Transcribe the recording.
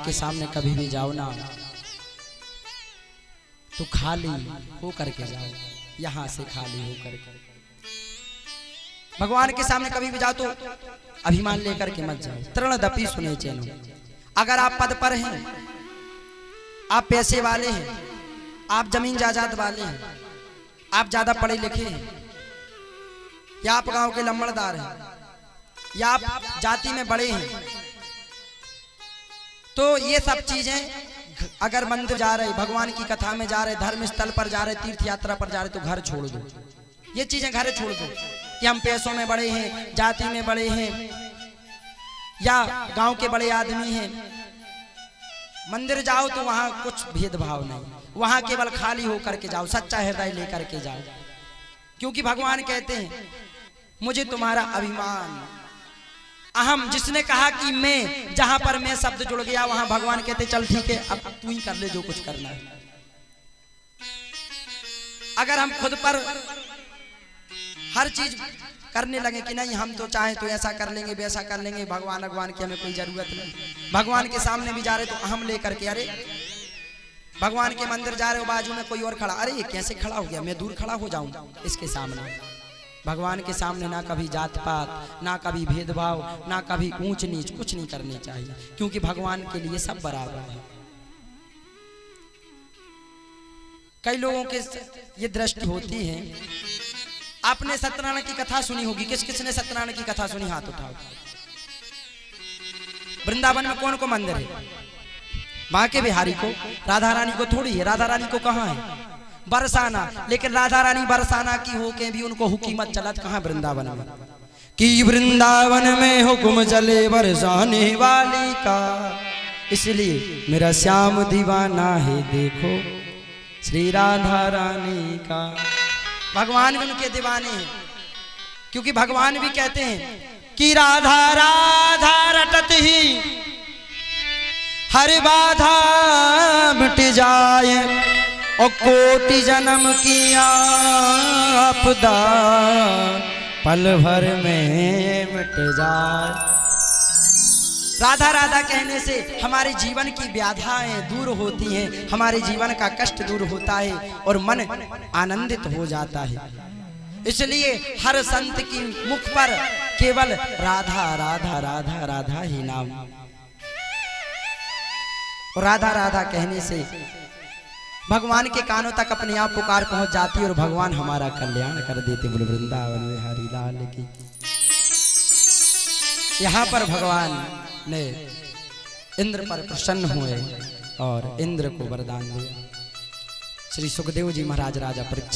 के सामने कभी भी जाओ ना तो खाली हो करके जाओ, यहाँ से खाली हो करके। भगवान के सामने कभी भी जाओ तो अभिमान लेकर के मत जाओ। तृणदपि सुने चैनो, अगर आप पद पर हैं, आप पैसे वाले हैं, आप जमीन जायदाद वाले हैं, आप ज्यादा पढ़े लिखे हैं, या आप गांव के लम्बड़दार हैं, या आप जाति में बड़े हैं, तो ये सब चीजें अगर मंदिर जा रहे, भगवान की कथा में जा रहे, धर्म स्थल पर जा रहे, तीर्थ यात्रा पर जा रहे, तो घर छोड़ दो। ये चीजें घर छोड़ दो कि हम पैसों में बड़े हैं, जाति में बड़े हैं, या गांव के बड़े आदमी हैं। मंदिर जाओ तो वहां कुछ भेदभाव नहीं, वहां केवल खाली होकर के जाओ, सच्चा हृदय लेकर के जाओ। क्योंकि भगवान कहते हैं मुझे तुम्हारा अभिमान, अहम, जिसने कहा कि मैं, जहां पर मैं शब्द जुड़ गया वहां भगवान कहते चल ठीक है, अब तू ही कर ले जो कुछ करना है। अगर हम खुद पर हर चीज करने लगे कि नहीं हम तो चाहे तो ऐसा कर लेंगे वैसा कर लेंगे, भगवान की हमें कोई जरूरत नहीं। भगवान के सामने भी जा रहे तो अहम लेकर के, अरे भगवान के मंदिर जा रहे हो, बाजू में कोई और खड़ा, अरे ये कैसे खड़ा हो गया, मैं दूर खड़ा हो जाऊं इसके सामने। भगवान के सामने ना कभी जात पात, ना कभी भेदभाव, ना कभी ऊंच नीच, कुछ नहीं करनी चाहिए, क्योंकि भगवान के लिए सब बराबर है। कई लोगों के ये दृष्टि होती है। आपने सत्यनारायण की कथा सुनी होगी, किस किसने सत्यनारायण की कथा सुनी, हाथ उठाओ। वृंदावन में कौन को मंदिर है? वहां के बिहारी को, राधा रानी को थोड़ी है। राधा रानी को कहाँ है? बरसाना। लेकिन राधा रानी बरसाना की हो के भी उनको हुकूमत चलत कहाँ? वृंदावन में। कि वृंदावन में हुक्म चले बरसाने वाली का, इसलिए मेरा श्याम दीवाना है देखो श्री राधा रानी का। भगवान भी उनके दीवाने हैं, क्योंकि भगवान भी कहते हैं कि राधा राधा रटत ही हर बाधा मिट जाए, और कोटि जन्म की आपदा पल भर में मिट जाए। राधा राधा कहने से हमारे जीवन की व्याधाएं दूर होती हैं, हमारे जीवन का कष्ट दूर होता है और मन आनंदित हो जाता है। इसलिए हर संत की मुख पर केवल राधा राधा राधा राधा ही नाम। और राधा राधा कहने से भगवान के कानों तक अपने आप पुकार पहुंच जाती है और भगवान हमारा कल्याण कर देते। बोल वृंदावन में हरि लाल की। यहाँ पर भगवान ने इंद्र पर प्रसन्न हुए और इंद्र को वरदान दिया। श्री सुखदेव जी महाराज राजा परीक्षित